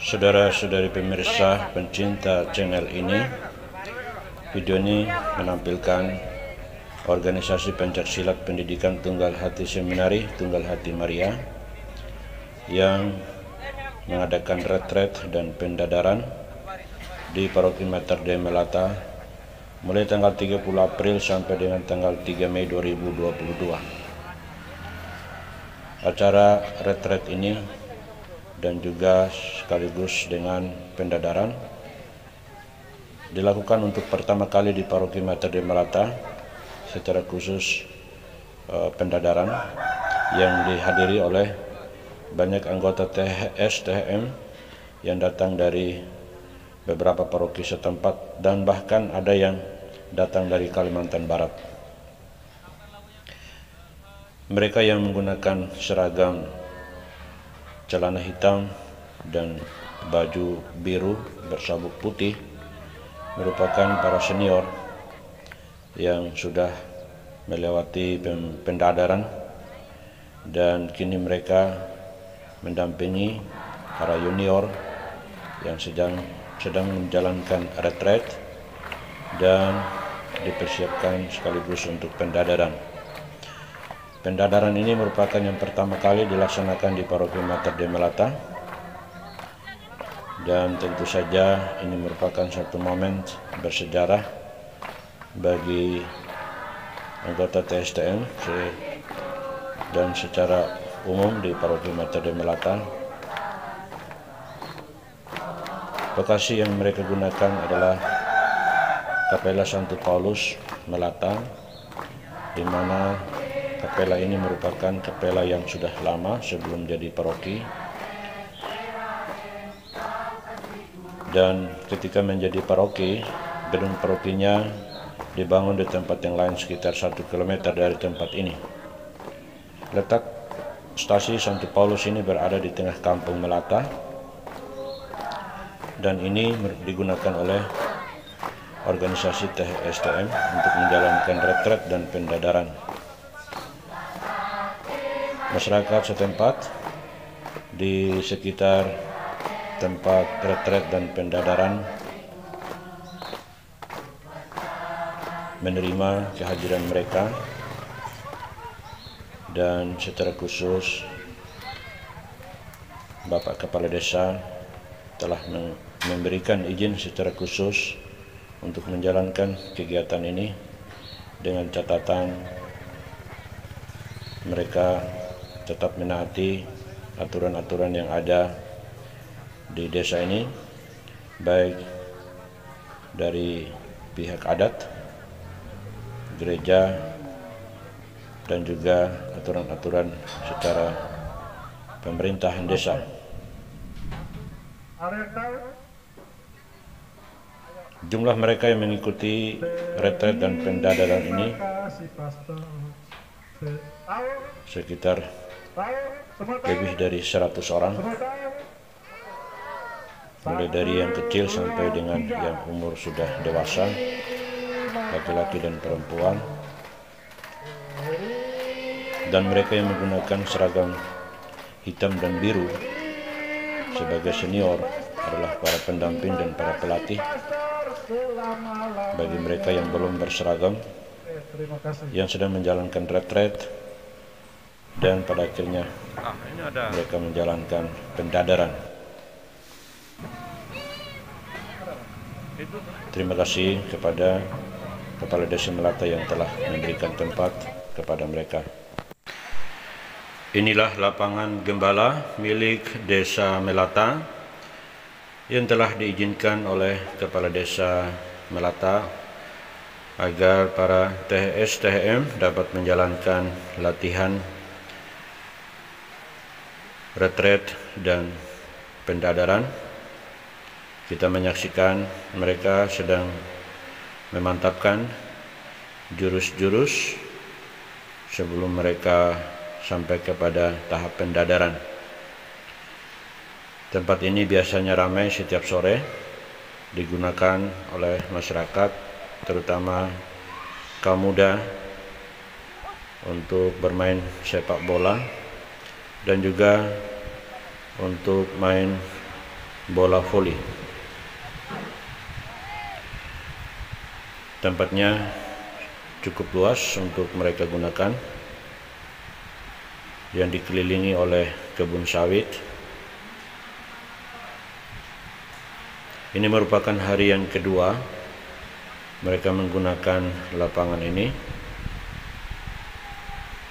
Saudara-saudari pemirsa pencinta channel ini, video ini menampilkan organisasi pencaksilat pendidikan Tunggal Hati Seminari Tunggal Hati Maria yang mengadakan retret dan pendadaran di Paroki Mater Dei Melata mulai tanggal 30 April sampai dengan tanggal 3 Mei 2022. Acara retret ini dan juga sekaligus dengan pendadaran dilakukan untuk pertama kali di Paroki Mater Dei Melata, secara khusus pendadaran yang dihadiri oleh banyak anggota THS THM yang datang dari beberapa paroki setempat dan bahkan ada yang datang dari Kalimantan Barat. Mereka yang menggunakan seragam celana hitam dan baju biru bersabuk putih merupakan para senior yang sudah melewati pendadaran dan kini mereka mendampingi para junior yang sedang menjalankan retret dan dipersiapkan sekaligus untuk pendadaran. Pendadaran ini merupakan yang pertama kali dilaksanakan di Paroki Mater Dei Melata, dan tentu saja ini merupakan satu momen bersejarah bagi anggota TSTM dan secara umum di Paroki Mater Dei Melata. Lokasi yang mereka gunakan adalah Kapela Santo Paulus Melata, di mana kapela ini merupakan kapela yang sudah lama sebelum jadi paroki, dan ketika menjadi paroki, gedung parokinya dibangun di tempat yang lain sekitar 1 km dari tempat ini. Letak stasi Santo Paulus ini berada di tengah kampung Melata, dan ini digunakan oleh organisasi THSTM untuk menjalankan retret dan pendadaran. Masyarakat setempat di sekitar tempat retret dan pendadaran menerima kehadiran mereka, dan secara khusus Bapak Kepala Desa telah memberikan izin secara khusus untuk menjalankan kegiatan ini dengan catatan mereka tetap menaati aturan-aturan yang ada di desa ini, baik dari pihak adat, gereja, dan juga aturan-aturan secara pemerintahan desa. Jumlah mereka yang mengikuti retret dan pendadaran ini sekitar lebih dari 100 orang, mulai dari yang kecil sampai dengan yang umur sudah dewasa, laki-laki dan perempuan. Dan mereka yang menggunakan seragam hitam dan biru sebagai senior adalah para pendamping dan para pelatih bagi mereka yang belum berseragam, yang sedang menjalankan retret, dan pada akhirnya mereka menjalankan pendadaran. Terima kasih kepada Kepala Desa Melata yang telah memberikan tempat kepada mereka. Inilah lapangan gembala milik Desa Melata yang telah diizinkan oleh Kepala Desa Melata agar para THS THM dapat menjalankan latihan retret dan pendadaran. Kita menyaksikan mereka sedang memantapkan jurus-jurus sebelum mereka sampai kepada tahap pendadaran. Tempat ini biasanya ramai setiap sore, digunakan oleh masyarakat, terutama kaum muda, untuk bermain sepak bola dan juga untuk main bola voli. Tempatnya cukup luas untuk mereka gunakan, yang dikelilingi oleh kebun sawit. Ini merupakan hari yang kedua mereka menggunakan lapangan ini,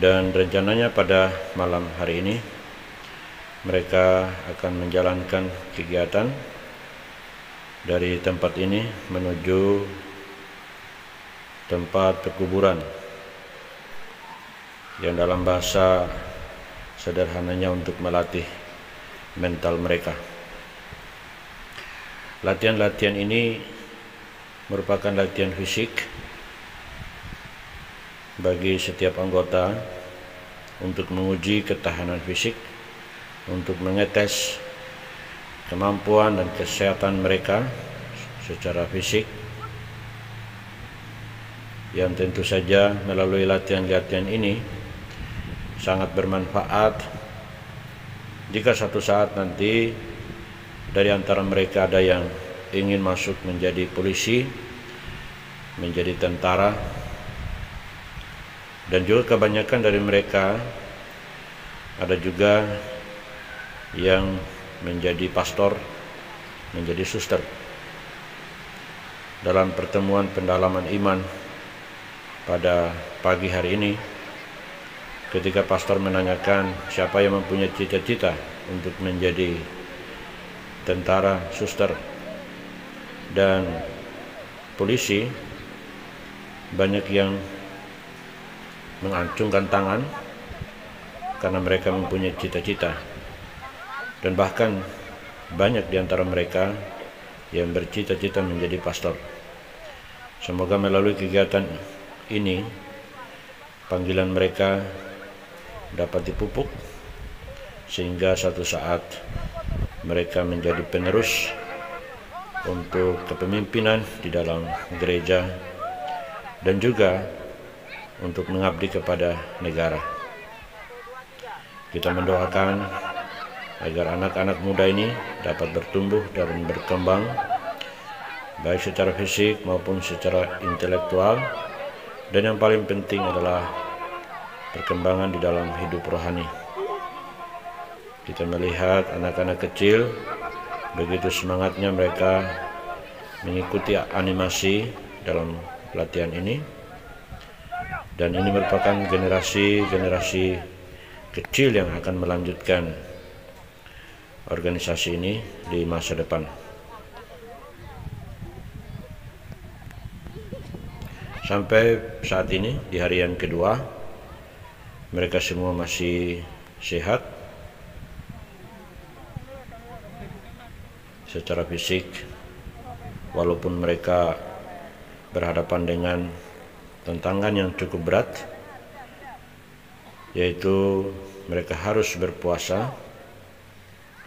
dan rencananya pada malam hari ini mereka akan menjalankan kegiatan dari tempat ini menuju tempat pekuburan, yang dalam bahasa sederhananya untuk melatih mental mereka. Latihan-latihan ini merupakan latihan fisik bagi setiap anggota untuk menguji ketahanan fisik, untuk mengetes kemampuan dan kesehatan mereka secara fisik, yang tentu saja melalui latihan-latihan ini sangat bermanfaat jika suatu saat nanti dari antara mereka ada yang ingin masuk menjadi polisi, menjadi tentara, dan juga kebanyakan dari mereka ada juga yang menjadi pastor, menjadi suster. Dalam pertemuan pendalaman iman pada pagi hari ini, ketika pastor menanyakan siapa yang mempunyai cita-cita untuk menjadi tentara, suster, dan polisi, banyak yang mengacungkan tangan karena mereka mempunyai cita-cita, dan bahkan banyak di antara mereka yang bercita-cita menjadi pastor. Semoga melalui kegiatan ini panggilan mereka dapat dipupuk sehingga suatu saat mereka menjadi penerus untuk kepemimpinan di dalam gereja dan juga untuk mengabdi kepada negara. Kita mendoakan agar anak-anak muda ini dapat bertumbuh dan berkembang baik secara fisik maupun secara intelektual, dan yang paling penting adalah perkembangan di dalam hidup rohani. Kita melihat anak-anak kecil begitu semangatnya mereka mengikuti animasi dalam latihan ini, dan ini merupakan generasi kecil yang akan melanjutkan organisasi ini di masa depan. Sampai saat ini di hari yang kedua mereka semua masih sehat secara fisik, walaupun mereka berhadapan dengan tantangan yang cukup berat, yaitu mereka harus berpuasa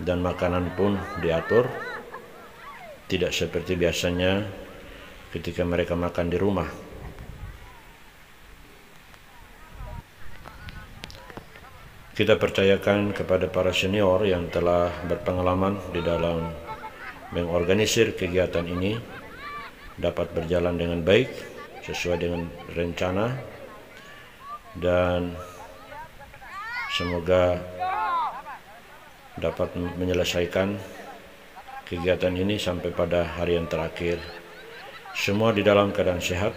dan makanan pun diatur, tidak seperti biasanya ketika mereka makan di rumah. Kita percayakan kepada para senior yang telah berpengalaman di dalam mengorganisir kegiatan ini dapat berjalan dengan baik sesuai dengan rencana, dan semoga dapat menyelesaikan kegiatan ini sampai pada hari yang terakhir, semua di dalam keadaan sehat.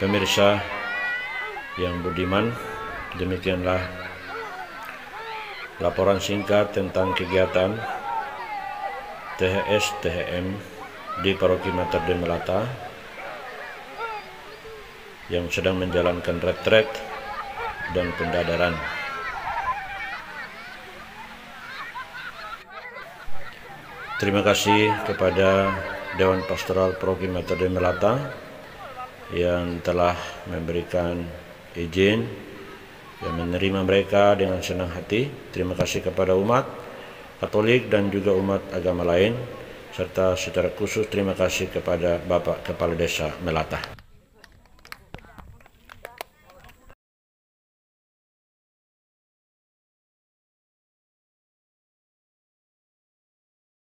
Pemirsa yang budiman, demikianlah laporan singkat tentang kegiatan THS-THM di Paroki Mater Dei Melata yang sedang menjalankan retret dan pendadaran. Terima kasih kepada Dewan Pastoral Paroki Mater Dei Melata yang telah memberikan izin yang menerima mereka dengan senang hati. Terima kasih kepada umat Katolik dan juga umat agama lain, serta secara khusus terima kasih kepada Bapak Kepala Desa Melata.